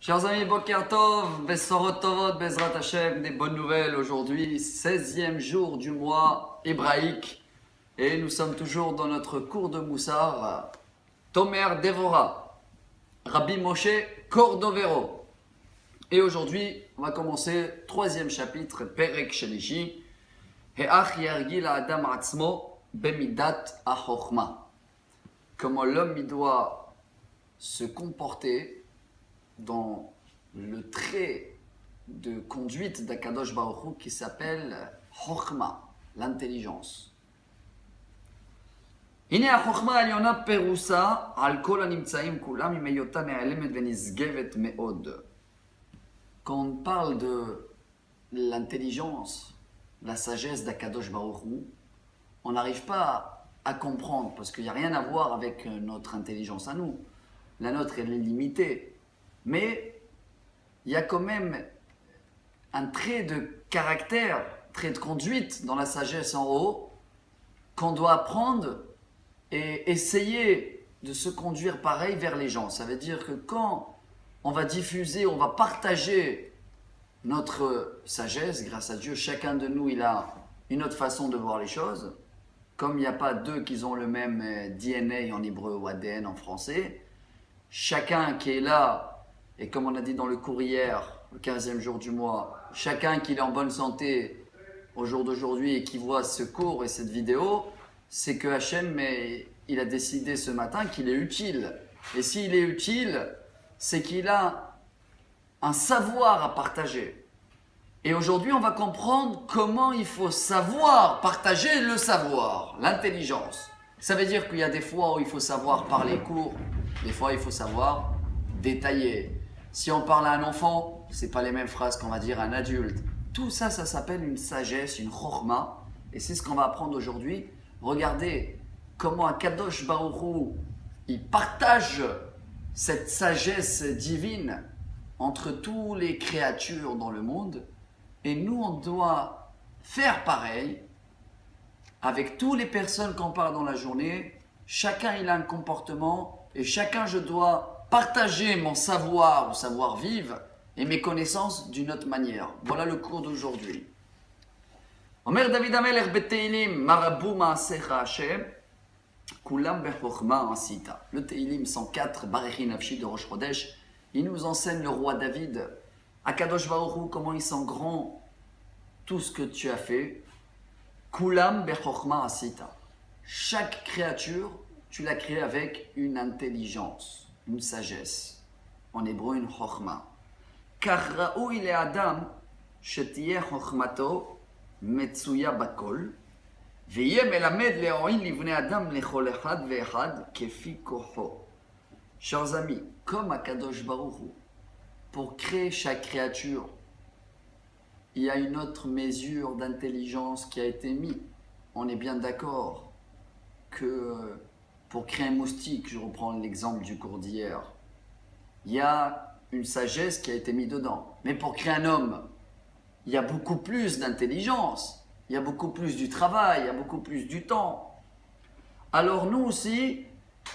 Chers amis, Boker Tov, Bessorot Tovot, Bezrat Hashem, des bonnes nouvelles aujourd'hui, 16e jour du mois hébraïque, et nous sommes toujours dans notre cours de Moussar, Tomer Devora, Rabbi Moshe Cordovero. Et aujourd'hui, on va commencer 3e chapitre, Perek Shelishi, He'ach Yergil Adam Atzmo Bemidat HaChochma. Comment l'homme il doit se comporter dans le trait de conduite d'Akadosh Baruch Hu qui s'appelle Chochma, l'intelligence. הנה החוכמה העליונה פירושה על כל הנמצאים כולם עם היותה נעלמת ונשגבת מאוד. Quand on parle de l'intelligence, la sagesse d'Akadosh Baruch Hu, on n'arrive pas à comprendre parce qu'il n'y a rien à voir avec notre intelligence à nous. La nôtre elle est limitée. Mais il y a quand même un trait de caractère, trait de conduite dans la sagesse en haut qu'on doit apprendre et essayer de se conduire pareil vers les gens. Ça veut dire que quand on va diffuser, on va partager notre sagesse, grâce à Dieu, chacun de nous il a une autre façon de voir les choses. Comme il n'y a pas deux qui ont le même DNA en hébreu ou ADN en français, chacun qui est là, et comme on a dit dans le cours hier, le 15e jour du mois, chacun qui est en bonne santé au jour d'aujourd'hui et qui voit ce cours et cette vidéo, c'est que Hachem, il a décidé ce matin qu'il est utile. Et s'il est utile, c'est qu'il a un savoir à partager. Et aujourd'hui, on va comprendre comment il faut savoir partager le savoir, l'intelligence. Ça veut dire qu'il y a des fois où il faut savoir parler court, des fois il faut savoir détailler. Si on parle à un enfant, ce n'est pas les mêmes phrases qu'on va dire à un adulte. Tout ça, ça s'appelle une sagesse, une chokhma. Et c'est ce qu'on va apprendre aujourd'hui. Regardez comment Akadosh Baruch Hu, il partage cette sagesse divine entre toutes les créatures dans le monde. Et nous, on doit faire pareil avec toutes les personnes qu'on parle dans la journée. Chacun, il a un comportement et chacun, je dois partager mon savoir ou savoir-vivre et mes connaissances d'une autre manière. Voilà le cours d'aujourd'hui. Omer David Amelech beteilim marabu ma'asecha Hashem kulam bechochma asita. Le Teilim 104, Barechi Nafshi de Rosh Chodesh, il nous enseigne le roi David, Akadosh Baruch Hu, comment il sent grand tout ce que tu as fait. Kulam bechochma asita. Chaque créature, tu l'as créée avec une intelligence, une sagesse. En hébreu, une chokhma. Car raoui le adam shetiye chokhmato metsuya bakol ויהיה מלמד להועיל לבני אדם לכל אחד ואחד כפי כוחו. Chers amis, comme Akadosh Baruch Hu, pour créer chaque créature, il y a une autre mesure d'intelligence qui a été mise. On est bien d'accord que pour créer un moustique, je reprends l'exemple du cours d'hier, il y a une sagesse qui a été mise dedans. Mais pour créer un homme, il y a beaucoup plus d'intelligence, il y a beaucoup plus du travail, il y a beaucoup plus du temps. Alors nous aussi,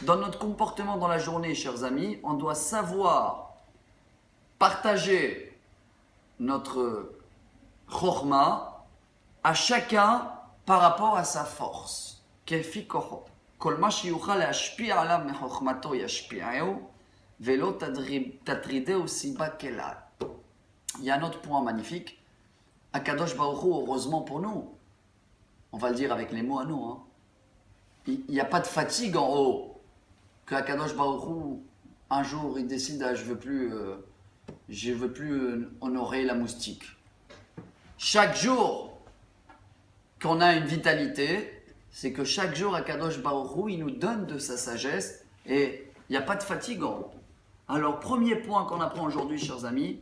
dans notre comportement dans la journée, chers amis, on doit savoir partager notre chokhma à chacun par rapport à sa force. Kefi kocho. כל מה שיוכל להשפיע עליו מחוכמתו ישפיעהו ולא תטרידהו סיבה כלל. Il y a un autre point magnifique. Akadosh Baruch Hu, heureusement pour nous, on va le dire avec les mots à nous, hein. Il n'y a pas de fatigue en haut. Que Akadosh Baruch Hu, un jour, il décide, je veux plus honorer la moustique. Chaque jour qu'on a une vitalité, c'est que chaque jour, Akadosh Baruch Hu, il nous donne de sa sagesse et il n'y a pas de fatigue en haut. Alors, premier point qu'on apprend aujourd'hui, chers amis,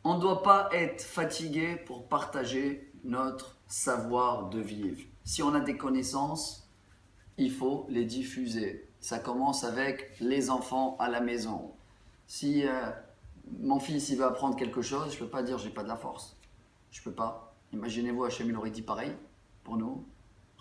on ne doit pas être fatigué pour partager notre savoir de vivre. Si on a des connaissances, il faut les diffuser. Ça commence avec les enfants à la maison. Si mon fils il veut apprendre quelque chose, je ne peux pas dire j'ai pas de la force. Je ne peux pas. Imaginez-vous, Hachem il aurait dit pareil pour nous.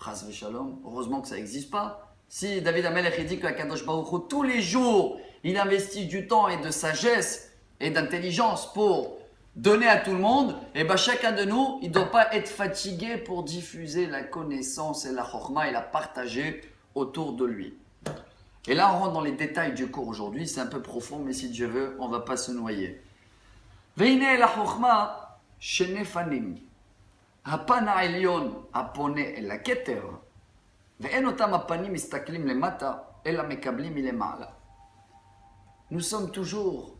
Chas v'shalom. Heureusement que ça n'existe pas. Si David Amelech dit que Akadosh Baruch Hu, tous les jours, il investit du temps et de sagesse et d'intelligence pour donner à tout le monde, et bien chacun de nous, il ne doit pas être fatigué pour diffuser la connaissance et la chorma et la partager autour de lui. Et là, on rentre dans les détails du cours aujourd'hui, c'est un peu profond, mais si Dieu veut, on ne va pas se noyer. והנה אל החוכמה שני פנים, הפן העליון הפונה אל הכתר, ואין אותם הפנים מסתכלים למטה, אלא מקבלים מלמעלה. Nous sommes toujours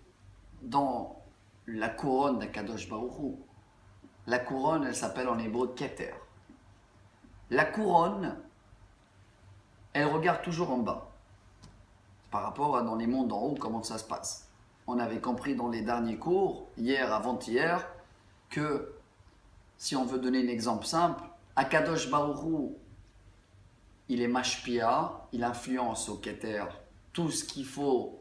dans la couronne d'Akadosh Baruch Hu. La couronne, elle s'appelle en hébreu Keter. La couronne, elle regarde toujours en bas. Par rapport à dans les mondes en haut, comment ça se passe. On avait compris dans les derniers cours, hier, avant-hier, que si on veut donner un exemple simple, Akadosh Baruch Hu, il est mashpia, il influence au Keter tout ce qu'il faut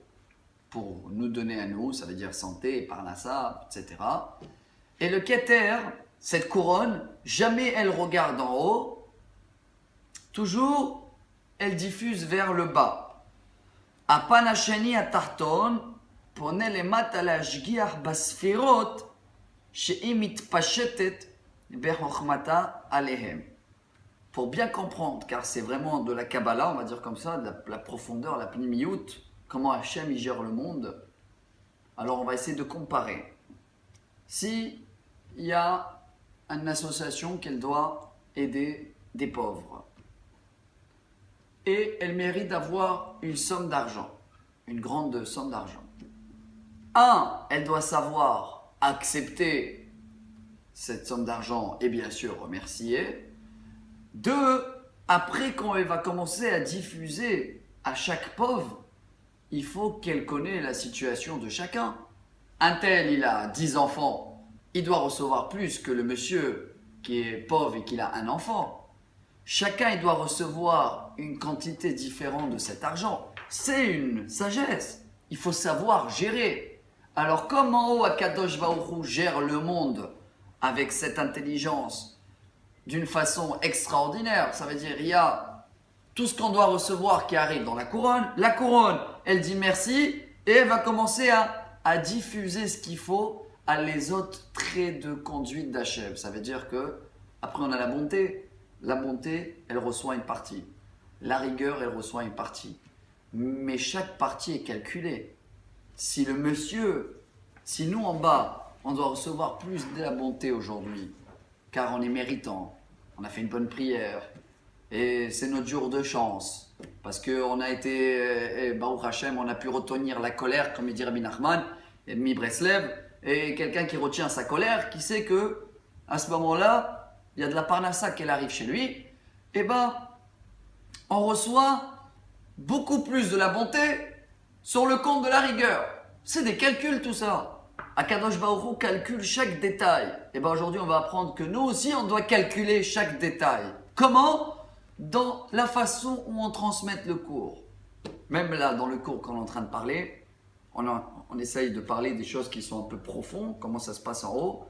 pour nous donner à nous, ça veut dire santé, parnassa, etc. Et le Keter, cette couronne, jamais elle regarde en haut, toujours elle diffuse vers le bas. Apan hasheni atarton pone lemata להשגיח בספירות שהיא מתפשטת בחוכמתה עליהם. Pour bien comprendre, car c'est vraiment de la Kabbalah, on va dire comme ça, de la profondeur, la pnimiyut, comment Hachem il gère le monde. Alors on va essayer de comparer. Si il y a une association qu'elle doit aider des pauvres, et elle mérite d'avoir une somme d'argent, une grande somme d'argent. Elle doit savoir accepter cette somme d'argent et bien sûr remercier. 2, après quand elle va commencer à diffuser à chaque pauvre, il faut qu'elle connaisse la situation de chacun. Un tel, il a 10 enfants, il doit recevoir plus que le monsieur qui est pauvre et qui a un enfant. Chacun, il doit recevoir une quantité différente de cet argent. C'est une sagesse. Il faut savoir gérer. Alors, comme en haut, Akadosh Baruch Hu gère le monde avec cette intelligence d'une façon extraordinaire, ça veut dire il y a tout ce qu'on doit recevoir qui arrive dans la couronne. La couronne, elle dit merci et elle va commencer à diffuser ce qu'il faut à les autres traits de conduite d'Hachem. Ça veut dire que après on a la bonté. La bonté, elle reçoit une partie. La rigueur, elle reçoit une partie. Mais chaque partie est calculée. Si le monsieur, si nous en bas, on doit recevoir plus de la bonté aujourd'hui, car on est méritant, on a fait une bonne prière, et c'est notre jour de chance, parce qu'on a été, Baruch Hashem, on a pu retenir la colère, comme il dit Rabbi Nachman, et Mi Breslev, et quelqu'un qui retient sa colère, qui sait que à ce moment-là, il y a de la parnassa qui arrive chez lui, et on reçoit beaucoup plus de la bonté sur le compte de la rigueur. C'est des calculs tout ça. Akadosh Baruch Hu calcule chaque détail. Et aujourd'hui on va apprendre que nous aussi on doit calculer chaque détail. Comment? Dans la façon où on transmet le cours. Même là dans le cours qu'on est en train de parler, on essaye de parler des choses qui sont un peu profondes, comment ça se passe en haut.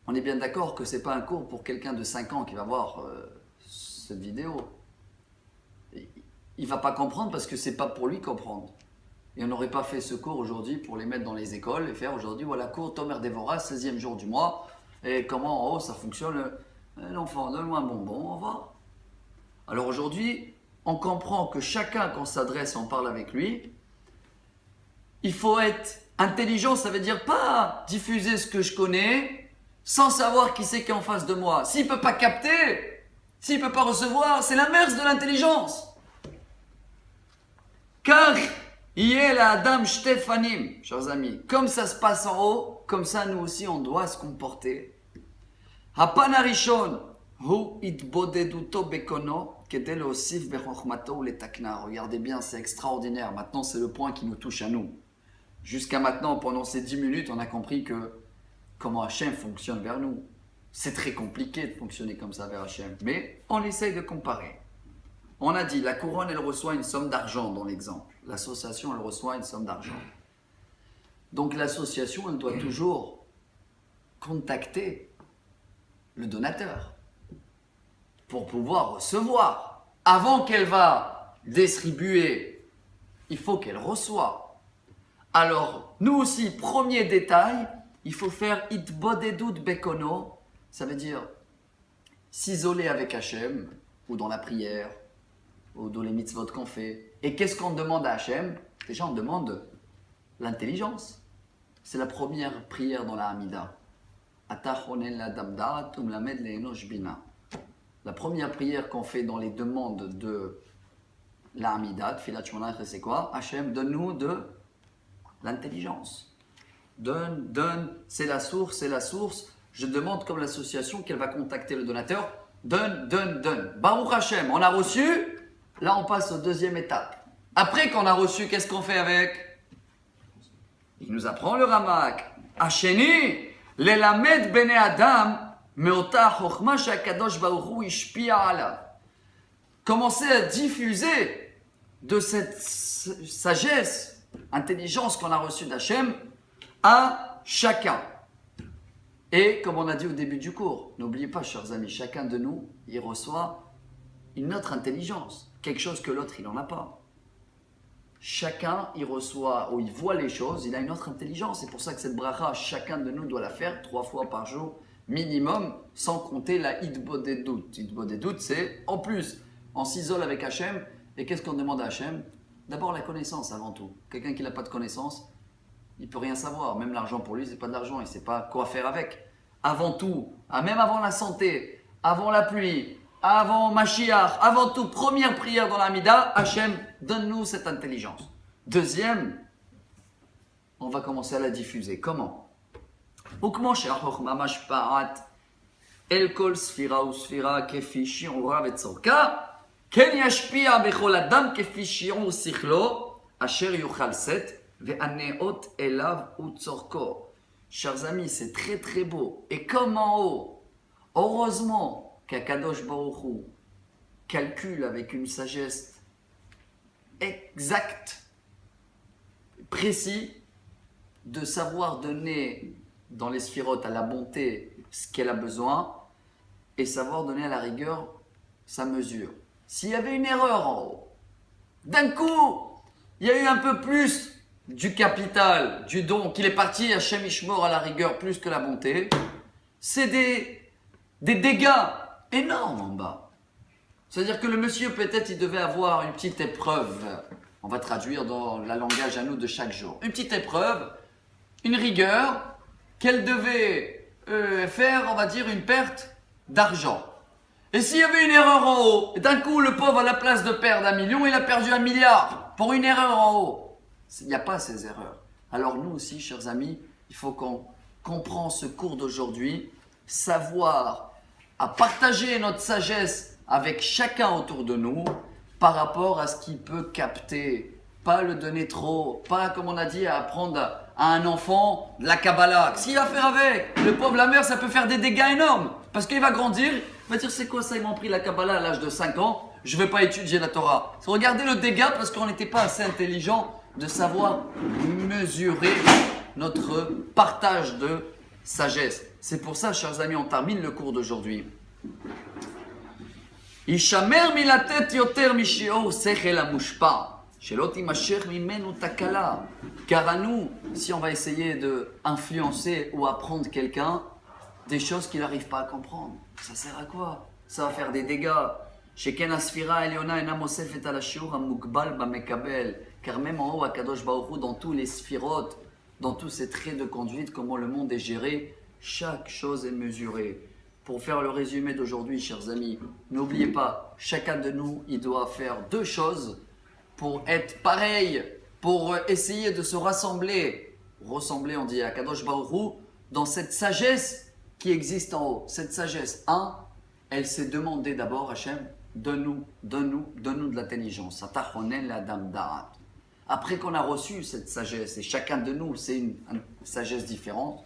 On est bien d'accord que ce n'est pas un cours pour quelqu'un de 5 ans qui va voir cette vidéo. Il ne va pas comprendre parce que ce n'est pas pour lui comprendre. Et on n'aurait pas fait ce cours aujourd'hui pour les mettre dans les écoles et faire aujourd'hui, voilà, cours Tomer Devora, 16e jour du mois, et comment en haut ça fonctionne. L'enfant, donne-moi un bonbon, on va. Alors aujourd'hui, on comprend que chacun, quand on s'adresse, on parle avec lui, il faut être intelligent, ça veut dire pas diffuser ce que je connais, sans savoir qui c'est qui est en face de moi. S'il ne peut pas capter, s'il ne peut pas recevoir, c'est l'inverse de l'intelligence. Car, la Adam Shtefanim, chers amis, comme ça se passe en haut, comme ça nous aussi on doit se comporter. Hapan harishon, hu itbodeduto bekono, kedel osif bechochmato letakna. Regardez bien, c'est extraordinaire. Maintenant, c'est le point qui nous touche à nous. Jusqu'à maintenant, pendant ces 10 minutes, on a compris que comment Hachem fonctionne vers nous. C'est très compliqué de fonctionner comme ça vers Hachem, mais on essaye de comparer. On a dit, la couronne, elle reçoit une somme d'argent dans l'exemple. L'association, elle reçoit une somme d'argent. Donc l'association, elle doit toujours contacter le donateur pour pouvoir recevoir. Avant qu'elle va distribuer, il faut qu'elle reçoive. Alors, nous aussi, premier détail, il faut faire itbodedut bekono, ça veut dire s'isoler avec Hachem, ou dans la prière, ou dans les mitzvot qu'on fait. Et qu'est-ce qu'on demande à Hachem? Déjà, on demande l'intelligence. C'est la première prière dans la Hamida. La première prière qu'on fait dans les demandes de la Hamida, c'est quoi? Hachem, donne-nous de l'intelligence. Donne, c'est la source, c'est la source. Je demande comme l'association qu'elle va contacter le donateur. Donne. Baruch Hachem, on a reçu. Là, on passe aux deuxième étape. Après qu'on a reçu, qu'est-ce qu'on fait avec? Il nous apprend le Ramak. Hacheni, lelamed bene Adam, meota chokhma shakadosh baruch hu ishpia ala. Commencez à diffuser de cette sagesse, intelligence qu'on a reçue d'Hachem à chacun. Et comme on a dit au début du cours, n'oubliez pas, chers amis, chacun de nous, il reçoit une autre intelligence, quelque chose que l'autre, il n'en a pas. Chacun, il reçoit ou il voit les choses, il a une autre intelligence. C'est pour ça que cette bracha, chacun de nous doit la faire 3 fois par jour minimum, sans compter la hitbodedut. Hitbodedut, c'est en plus, on s'isole avec Hachem. Et qu'est-ce qu'on demande à Hachem? D'abord la connaissance avant tout. Quelqu'un qui n'a pas de connaissance, il ne peut rien savoir. Même l'argent pour lui, ce n'est pas de l'argent, il ne sait pas quoi faire avec. Avant tout, même avant la santé, avant la pluie, avant Mashiach, avant tout, première prière dans la Hamida, Hachem, donne-nous cette intelligence. Deuxième, on va commencer à la diffuser. Comment? El kol sfira ou sfira kefi shi'ura vetzorka ken yashpia bechol adam kefi shi'ur sichlo asher yuchal set ve'aneot elav utzorko. Chers amis, c'est très très beau. Et comme en haut, heureusement qu'Akadosh Baruch Hu calcule avec une sagesse exacte, précis, de savoir donner dans les sphirotes à la bonté ce qu'elle a besoin et savoir donner à la rigueur sa mesure. S'il y avait une erreur en haut, d'un coup, il y a eu un peu plus du capital, du don, qu'il est parti à Hachem Ishmor à la rigueur plus que la bonté, c'est des dégâts énormes en bas. C'est-à-dire que le monsieur, peut-être, il devait avoir une petite épreuve. On va traduire dans le langage à nous de chaque jour. Une petite épreuve, une rigueur, qu'elle devait faire, on va dire, une perte d'argent. Et s'il y avait une erreur en haut, et d'un coup, le pauvre, à la place de perdre 1 million, il a perdu 1 milliard pour une erreur en haut. Il n'y a pas ces erreurs. Alors nous aussi, chers amis, il faut qu'on comprenne ce cours d'aujourd'hui, savoir à partager notre sagesse avec chacun autour de nous par rapport à ce qu'il peut capter. Pas le donner trop, pas comme on a dit à apprendre à un enfant de la Kabbalah. S'il va faire avec, le pauvre la mère, ça peut faire des dégâts énormes. Parce qu'il va grandir, il va dire c'est quoi ça, ils m'ont pris la Kabbalah à l'âge de 5 ans, je ne vais pas étudier la Torah. Regardez le dégât parce qu'on n'était pas assez intelligent de savoir mesurer notre partage de sagesse. C'est pour ça, chers amis, on termine le cours d'aujourd'hui. Ishamer milatet yoter mishior sechel amushpa, shelot imashech mimenu takala. Car à nous, si on va essayer d'influencer ou apprendre quelqu'un des choses qu'il n'arrive pas à comprendre, ça sert à quoi? Ça va faire des dégâts. Sheken asfira eliona ena mosefet al shiur amukbal bamekabel. Car même en haut, à Kadosh Baruch Hu, dans tous les sphirotes, dans tous ces traits de conduite, comment le monde est géré, chaque chose est mesurée. Pour faire le résumé d'aujourd'hui, chers amis, n'oubliez pas, chacun de nous, il doit faire 2 choses pour être pareil, pour essayer de se rassembler. Ressembler, on dit à Kadosh Baruch Hu, dans cette sagesse qui existe en haut. Cette sagesse, elle s'est demandée d'abord, Hachem, donne-nous de l'intelligence. Atachonen la dam da'at. Après qu'on a reçu cette sagesse, et chacun de nous, c'est une sagesse différente,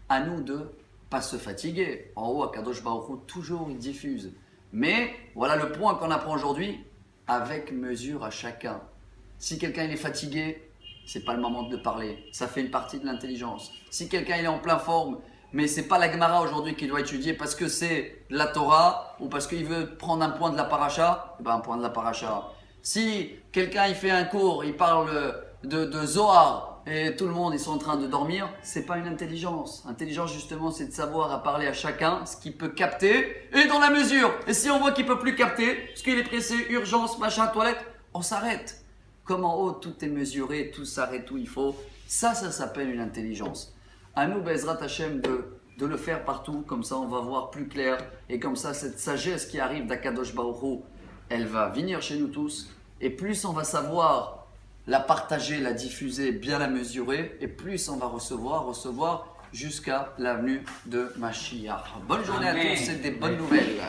à nous de pas se fatiguer. En haut, à Kadosh Baruch Hu, toujours il diffuse. Mais voilà le point qu'on apprend aujourd'hui, avec mesure à chacun. Si quelqu'un il est fatigué, c'est pas le moment de parler. Ça fait une partie de l'intelligence. Si quelqu'un il est en pleine forme, mais c'est pas la Gemara aujourd'hui qu'il doit étudier parce que c'est la Torah ou parce qu'il veut prendre un point de la paracha, un point de la paracha. Si quelqu'un il fait un cours, il parle de Zohar et tout le monde ils sont en train de dormir, c'est pas une intelligence. Intelligence justement c'est de savoir à parler à chacun ce qu'il peut capter et dans la mesure. Et si on voit qu'il peut plus capter, parce qu'il est pressé, urgence, machin, toilette, on s'arrête. Comme en haut tout est mesuré, tout s'arrête où il faut, ça s'appelle une intelligence. À nous Bezrat Hashem de le faire partout, comme ça on va voir plus clair et comme ça cette sagesse qui arrive d'Akadosh Baruch Hu, elle va venir chez nous tous et plus on va savoir la partager, la diffuser, bien la mesurer et plus on va recevoir jusqu'à la venue de Mashiach. Bonne journée à tous et des bonnes nouvelles.